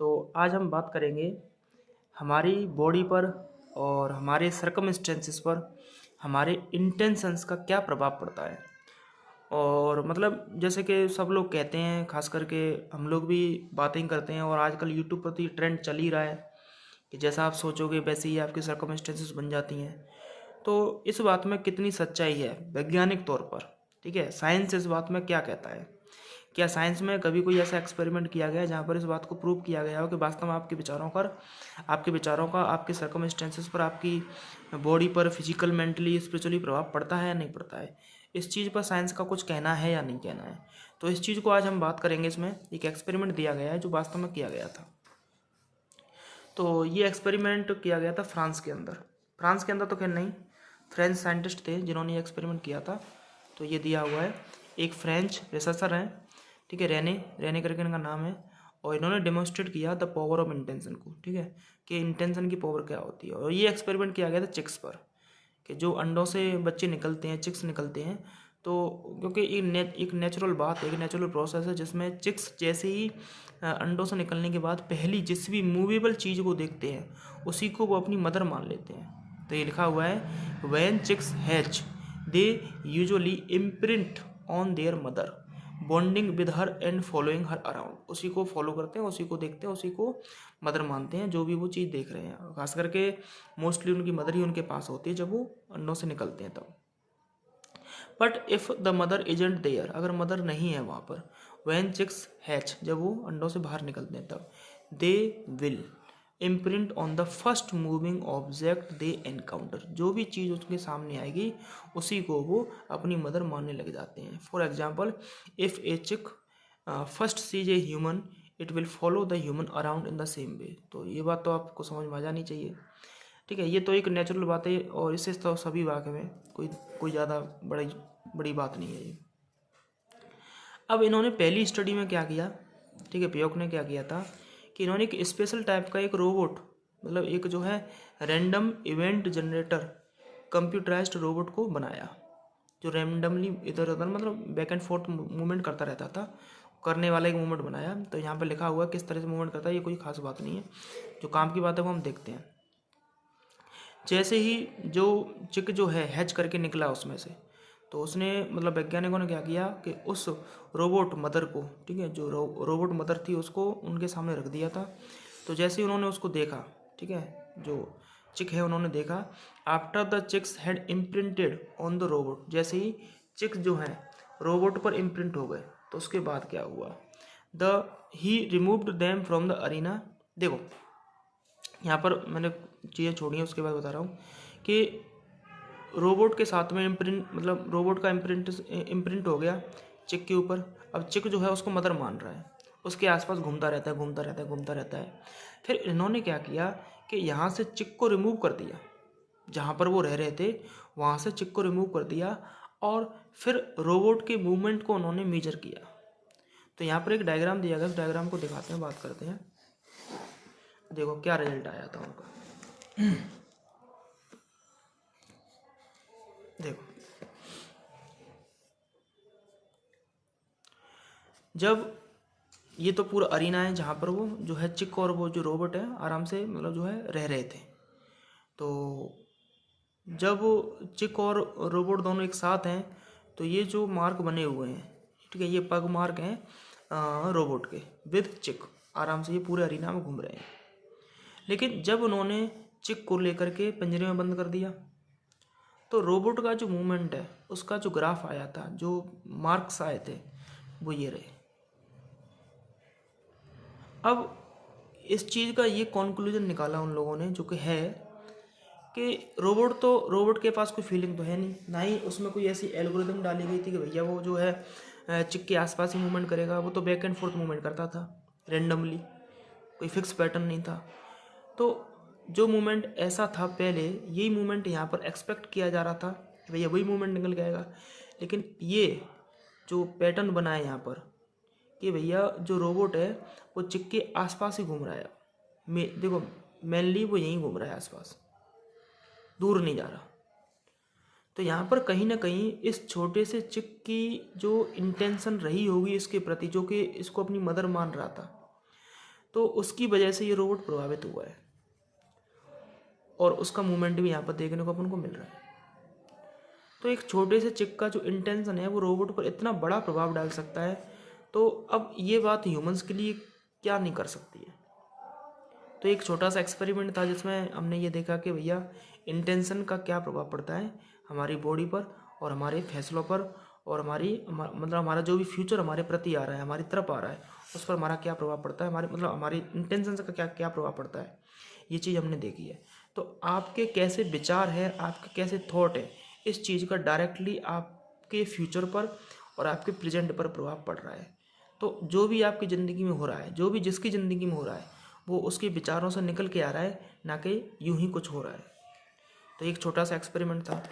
तो आज हम बात करेंगे हमारी बॉडी पर और हमारे सर्कमस्टेंसेस पर हमारे इंटेंशंस का क्या प्रभाव पड़ता है। और मतलब जैसे कि सब लोग कहते हैं, खास करके हम लोग भी बातें करते हैं और आजकल यूट्यूब पर तो ये ट्रेंड चल ही रहा है कि जैसा आप सोचोगे वैसे ही आपकी सर्कमस्टेंसेस बन जाती हैं। तो इस बात में कितनी सच्चाई है वैज्ञानिक तौर पर, ठीक है, साइंस इस बात में क्या कहता है। क्या साइंस में कभी कोई ऐसा एक्सपेरिमेंट किया गया है जहाँ पर इस बात को प्रूव किया गया हो कि वास्तव में आपके विचारों का आपके सर्कमस्टेंसेस पर, आपकी बॉडी पर फिजिकल, मेंटली, स्पिरिचुअली प्रभाव पड़ता है या नहीं पड़ता है। इस चीज़ पर साइंस का कुछ कहना है या नहीं कहना है। तो इस चीज़ को आज हम बात करेंगे। इसमें एक एक्सपेरिमेंट दिया गया है जो वास्तव में किया गया था। तो ये एक्सपेरिमेंट किया गया था फ्रांस के अंदर तो खैर नहीं, फ्रेंच साइंटिस्ट थे जिन्होंने ये एक्सपेरिमेंट किया था। तो ये दिया हुआ है, एक फ्रेंच रिसर्चर हैं, ठीक है, रेने रेने करके इनका नाम है। और इन्होंने डेमोन्स्ट्रेट किया द पावर ऑफ इंटेंशन को, ठीक है, कि इंटेंशन की पावर क्या होती है। और ये एक्सपेरिमेंट किया गया था चिक्स पर, कि जो अंडों से बच्चे निकलते हैं, चिक्स निकलते हैं। तो क्योंकि एक नेचुरल बात है, एक नेचुरल प्रोसेस है जिसमें चिक्स जैसे ही अंडों से निकलने के बाद पहली जिस भी मूवेबल चीज़ को देखते हैं उसी को वो अपनी मदर मान लेते हैं। तो ये लिखा हुआ है, when chicks hatch they usually imprint on their mother bonding with her and following her around. उसी को फॉलो करते हैं, उसी को देखते हैं, उसी को मदर मानते हैं, जो भी वो चीज़ देख रहे हैं। खास करके मोस्टली उनकी मदर ही उनके पास होती है जब वो अंडों से निकलते हैं तब। But if the mother isn't there, अगर मदर नहीं है वहाँ पर, वैन चिक्स हैच, जब वो अंडों से बाहर निकलते हैं तब, they will imprint on the first moving object they encounter. जो भी चीज़ उसके सामने आएगी उसी को वो अपनी मदर मानने लग जाते हैं। For example, if a chick first sees a human it will follow the human around in the same way. तो ये बात तो आपको समझ में आ जानी चाहिए, ठीक है। ये तो एक नेचुरल बात है और इससे तो सभी वाक़ई में कोई ज़्यादा बड़ी बात नहीं है ये। अब इन्होंने पहली स्टडी में क्या किया, ठीक है, प्रयोग ने क्या किया था कि इन्होंने एक स्पेशल टाइप का एक रोबोट, मतलब एक जो है random event generator computerised robot को बनाया, जो रैंडमली इधर उधर मतलब बैक एंड फोर्थ मूवमेंट करता रहता था, करने वाला एक मूवमेंट बनाया। तो यहाँ पर लिखा हुआ किस तरह से मूवमेंट करता है, ये कोई खास बात नहीं है, जो काम की बात है वो हम देखते हैं। जैसे ही जो चिक जो है हैच करके निकला उसमें से, तो उसने मतलब वैज्ञानिकों ने क्या किया कि उस रोबोट मदर को, ठीक है, जो रोबोट मदर थी उसको उनके सामने रख दिया था। तो जैसे ही उन्होंने उसको देखा, ठीक है, जो चिक है उन्होंने देखा, after the chicks had imprinted on the robot, जैसे ही चिक जो है रोबोट पर इम्प्रिंट हो गए तो उसके बाद क्या हुआ, the he removed them from the arena. देखो यहाँ पर मैंने चीज़ें छोड़ी हैं, उसके बाद बता रहा हूँ कि रोबोट के साथ में इम्प्रिंट, मतलब रोबोट का इम्प्रिंट हो गया चिक के ऊपर। अब चिक जो है उसको मदर मान रहा है, उसके आसपास घूमता रहता है, घूमता रहता है, घूमता रहता है। फिर इन्होंने क्या किया कि यहाँ से चिक को रिमूव कर दिया, जहाँ पर वो रह रहे थे वहाँ से चिक को रिमूव कर दिया और फिर रोबोट के मूवमेंट को उन्होंने मेजर किया। तो यहाँ पर एक डायग्राम दिया गया, उस डायग्राम को दिखाते हैं, बात करते हैं। देखो क्या रिजल्ट आया था उनका। देखो, जब ये तो पूरा अरीना है जहाँ पर वो जो है चिक और वो जो रोबोट है आराम से मतलब जो है रह रहे थे। तो जब चिक और रोबोट दोनों एक साथ हैं तो ये जो मार्क बने हुए हैं, ठीक है, ये पग मार्क हैं रोबोट के विद चिक, आराम से ये पूरे अरीना में घूम रहे हैं। लेकिन जब उन्होंने चिक को लेकर के पिंजरे में बंद कर दिया तो रोबोट का जो मूवमेंट है उसका जो ग्राफ आया था, जो मार्क्स आए थे, वो ये रहे। अब इस चीज़ का ये कंक्लूजन निकाला उन लोगों ने, जो कि है कि रोबोट के पास कोई फीलिंग तो है नहीं, ना ही उसमें कोई ऐसी एल्गोरिदम डाली गई थी कि भैया वो जो है चिक के आसपास ही मूवमेंट करेगा। वो तो बैक एंड फोर्थ मूवमेंट करता था रेंडमली, कोई फिक्स पैटर्न नहीं था। तो जो मूवमेंट ऐसा था पहले, यही मूवमेंट यहाँ पर एक्सपेक्ट किया जा रहा था कि भैया वही मूवमेंट निकल के आएगा। लेकिन ये जो पैटर्न बना है यहाँ पर कि भैया जो रोबोट है वो चिक के आसपास ही घूम रहा है। देखो मेनली वो यहीं घूम रहा है आसपास, दूर नहीं जा रहा। तो यहाँ पर कहीं ना कहीं इस छोटे से चिक की जो इंटेंशन रही होगी इसके प्रति, जो कि इसको अपनी मदर मान रहा था, तो उसकी वजह से ये रोबोट प्रभावित हुआ है और उसका मूवमेंट भी यहाँ पर देखने को अपन को मिल रहा है। तो एक छोटे से चिक का जो इंटेंशन है वो रोबोट पर इतना बड़ा प्रभाव डाल सकता है। तो अब ये बात ह्यूमंस के लिए क्या नहीं कर सकती है। तो एक छोटा सा एक्सपेरिमेंट था जिसमें हमने ये देखा कि भैया इंटेंशन का क्या प्रभाव पड़ता है हमारी बॉडी पर और हमारे फैसलों पर और मतलब हमारा जो भी फ्यूचर हमारे प्रति आ रहा है, हमारी तरफ आ रहा है, उस पर हमारा क्या प्रभाव पड़ता है, हमारी इंटेंशन का क्या क्या प्रभाव पड़ता है, ये चीज़ हमने देखी है। तो आपके कैसे विचार है, आपके कैसे थॉट है, इस चीज़ का डायरेक्टली आपके फ्यूचर पर और आपके प्रेजेंट पर प्रभाव पड़ रहा है। तो जो भी आपकी ज़िंदगी में हो रहा है, जो भी जिसकी ज़िंदगी में हो रहा है, वो उसके विचारों से निकल के आ रहा है, ना कि यूं ही कुछ हो रहा है। तो एक छोटा सा एक्सपेरिमेंट था।